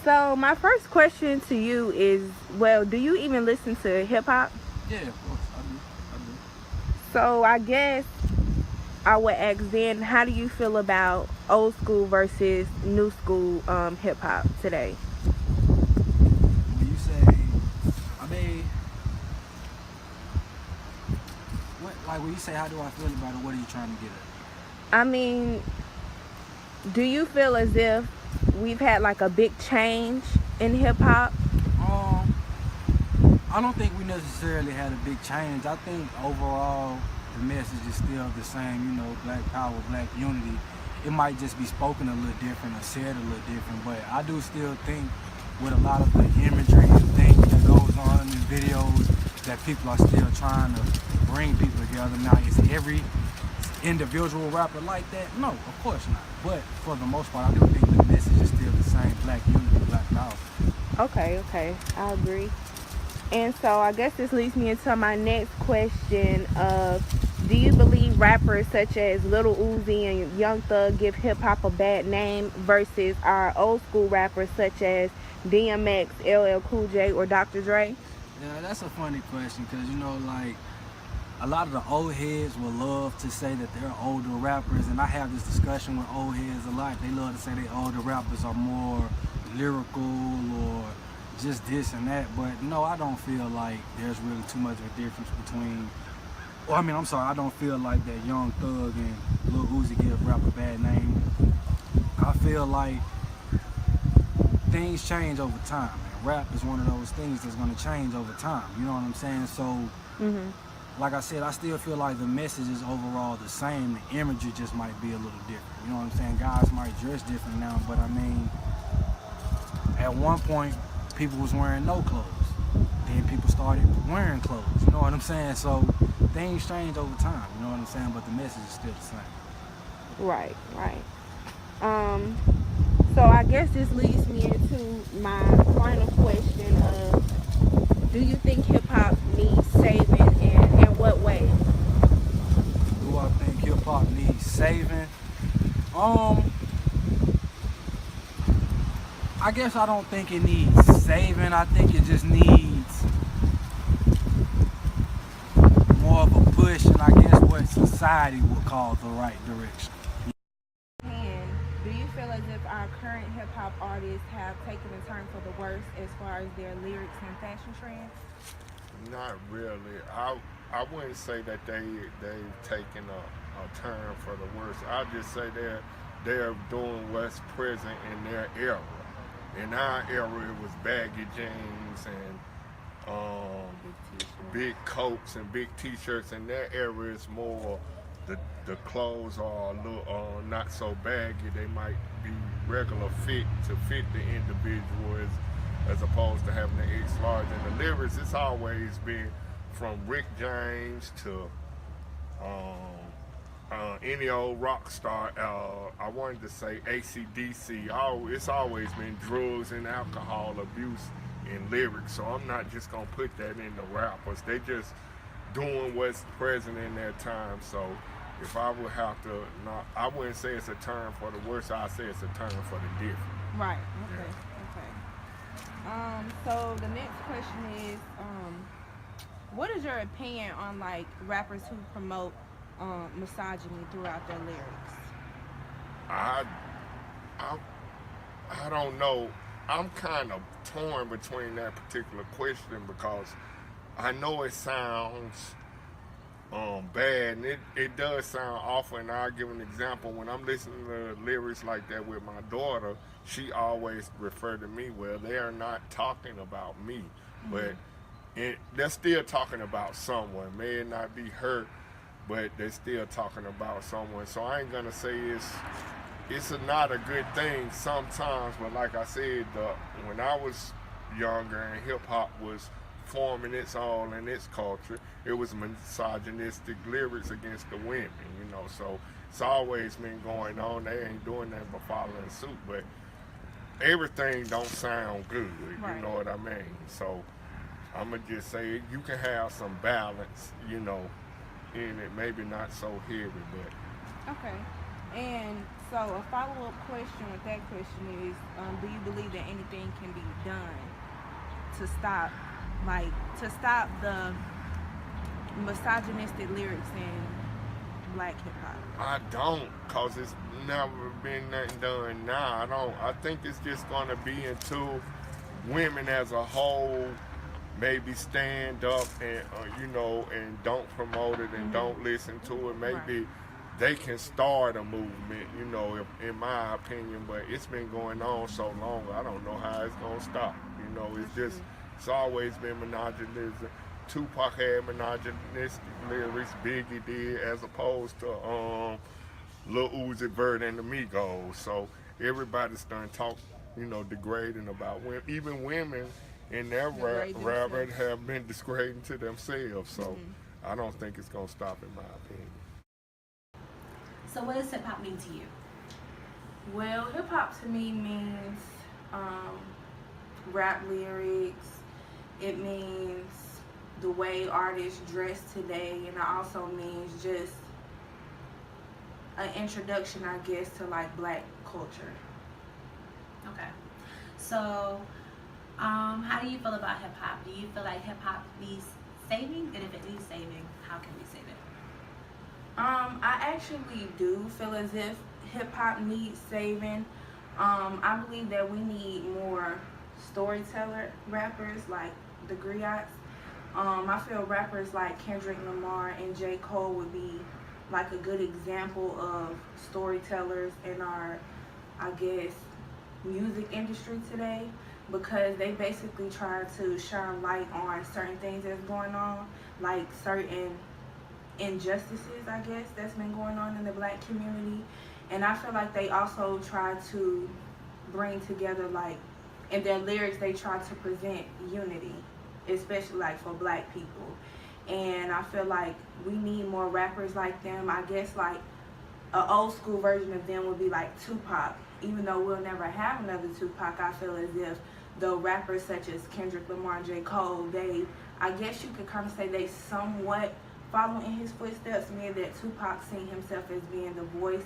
So my first question to you is, well, do you even listen to hip hop? Yeah, of course, I do. I do. So I guess I would ask then, how do you feel about old school versus new school hip hop today? When you say, I mean, when you say, how do I feel about it? What are you trying to get at? I mean, do you feel as if we've had like a big change in hip hop? Um, I don't think we necessarily had a big change. I think overall the message is still the same. You know, Black Power, Black Unity. It might just be spoken a little different or said a little different, but I do still think with a lot of the imagery and things that goes on in videos that people are still trying to bring people together. Now, is every individual rapper like that? No, of course not. But for the most part, I do think the message is still the same: Black Unity, Black Power. Okay, okay, I agree. And so I guess this leads me into my next question of, do you believe rappers such as Little Uzi and Young Thug give hip hop a bad name versus our old school rappers such as DMX, LL Cool J, or Dr. Dre? Yeah, that's a funny question because, like, a lot of the old heads will love to say that they're older rappers, and I have this discussion with old heads a lot. They love to say they older rappers are more lyrical or just this and that, but no, I don't feel like there's really too much of a difference between. Well, I mean, I'm sorry, I don't feel like that Young Thug and Lil Uzi give rap a bad name. I feel like things change over time, and rap is one of those things that's going to change over time. You know what I'm saying? So, Mm-hmm. like I said, I still feel like the message is overall the same. The imagery just might be a little different. You know what I'm saying? Guys might dress different now, but I mean, at one point, people was wearing no clothes. Then people started wearing clothes. You know what I'm saying? So things change over time. You know what I'm saying? But the message is still the same. Right, right. Um, so I guess this leads me into my final question of, do you think hip hop needs saving, and in what way? Do I think hip hop needs saving? Um, I guess I don't think it needs saving. I think it just needs more of a push, and I guess what society would call the right direction. And do you feel as if our current hip hop artists have taken a turn for the worse as far as their lyrics and fashion trends? Not really. I wouldn't say that they've taken a turn for the worse. I just say they're doing what's present in their era. In our era, it was baggy jeans and big coats and big T-shirts. In their era, it's more the clothes are a little not so baggy. They might be regular fit to fit the individual as opposed to having the X large. And the lyrics, it's always been from Rick James to any old rock star. I wanted to say AC/DC. It's always been drugs and alcohol abuse in lyrics. So I'm not just gonna put that in the rappers. They just doing what's present in their time. So if I would have to, not, I wouldn't say it's a turn for the worse. I'd say it's a turn for the different. Right. Okay. Okay. So the next question is, what is your opinion on like rappers who promote misogyny throughout their lyrics? I, I, I don't know. I'm kind of torn between that particular question because I know it sounds bad, and it does sound awful. And I'll give an example. When I'm listening to lyrics like that with my daughter, she always refer to me. Well, they are not talking about me, but they're still talking about someone. May it not be her, but they're still talking about someone. So I ain't gonna say not a good thing sometimes, but like I said, when I was younger and hip hop was forming its own and its culture, it was misogynistic lyrics against the women, So it's always been going on. They ain't doing nothing but following suit, but everything don't sound good. Right. You know what I mean? So I'm gonna just say you can have some balance, in it. Maybe not so heavy, but Okay. And so a follow-up question with that question is, do you believe that anything can be done to stop, like, to stop the misogynistic lyrics in black hip hop? I don't, cause it's never been nothing done now. I don't. I think it's just gonna be until women as a whole maybe stand up and and don't promote it and don't listen to it. Right. Maybe they can start a movement, in my opinion. But it's been going on so long, I don't know how it's gonna stop. It's just it's always been monogamous. Tupac had monogamous lyrics, Biggie did, as opposed to Lil Uzi Vert and the Migos. So everybody's starting to talk, degrading about women. Even women in their Degrade rap themselves. have been degrading to themselves. So Mhm. I don't think it's gonna stop, in my opinion. So what does hip hop mean to you? Well, hip hop to me means um, rap lyrics. It means the way artists dress today, and it also means just an introduction, I guess, to like black culture. Okay. So, how do you feel about hip hop? Do you feel like hip hop needs saving? And if it needs saving, how can we save it? I actually do feel as if hip hop needs saving. I believe that we need more storyteller rappers like the griots. I feel rappers like Kendrick Lamar and J. Cole would be like a good example of storytellers in our, I guess, music industry today, because they basically try to shine light on certain things that's going on, like certain injustices, I guess, that's been going on in the black community. And I feel like they also try to bring together, like, in their lyrics, they try to present unity, especially like for black people. And I feel like we need more rappers like them. I guess like an old school version of them would be like Tupac. Even though we'll never have another Tupac, I feel as if the rappers such as Kendrick Lamar and J. Cole, they, I guess you could kind of say they somewhat follow in his footsteps, meaning that Tupac seen himself as being the voice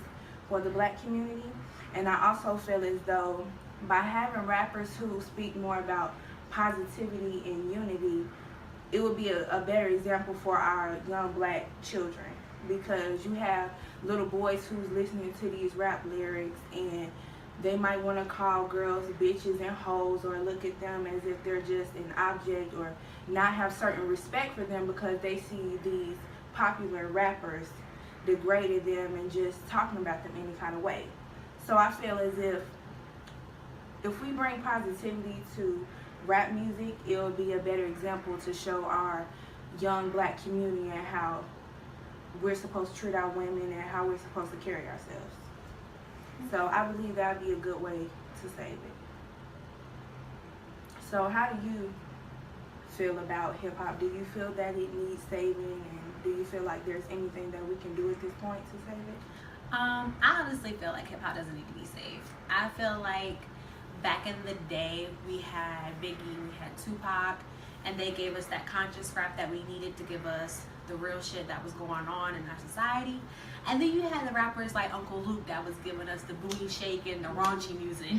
for the black community. And I also feel as though by having rappers who speak more about positivity and unity, it would be a better example for our young black children, because you have little boys who's listening to these rap lyrics and they might want to call girls bitches and hoes, or look at them as if they're just an object, or not have certain respect for them because they see these popular rappers degraded them and just talking about them any kind of way. So I feel as if we bring positivity to rap music, it will be a better example to show our young black community and how we're supposed to treat our women and how we're supposed to carry ourselves. So I believe that would be a good way to save it. So how do you feel about hip hop? Do you feel that it needs saving, and do you feel like there's anything that we can do at this point to save it? I honestly feel like hip hop doesn't need to be saved. I feel like back in the day we had Biggie, we had Tupac, and they gave us that conscious rap that we needed to give us the real shit that was going on in our society. And then you had the rappers like Uncle Luke that was giving us the booty shaking, the raunchy music.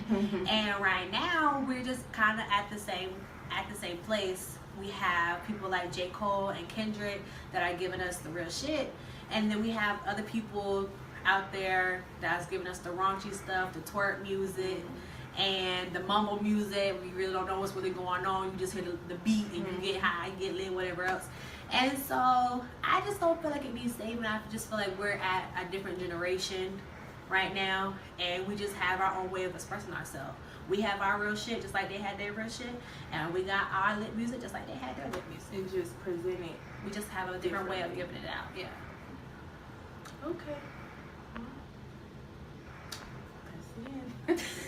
And right now we're just kind of at the same place. We have people like J. Cole and Kendrick that are giving us the real shit, and then we have other people out there that's giving us the raunchy stuff, the twerk music and the mumble music. We really don't know what's really going on. You just hear the beat and you get high, get lit, whatever else. And so I just don't feel like it needs saving. I just feel like we're at a different generation right now, and we just have our own way of expressing ourselves. We have our real shit just like they had their real shit, and we got our lit music just like they had their lit music. And just present it. We just have a different way of giving it out. Yeah. Okay. That's it.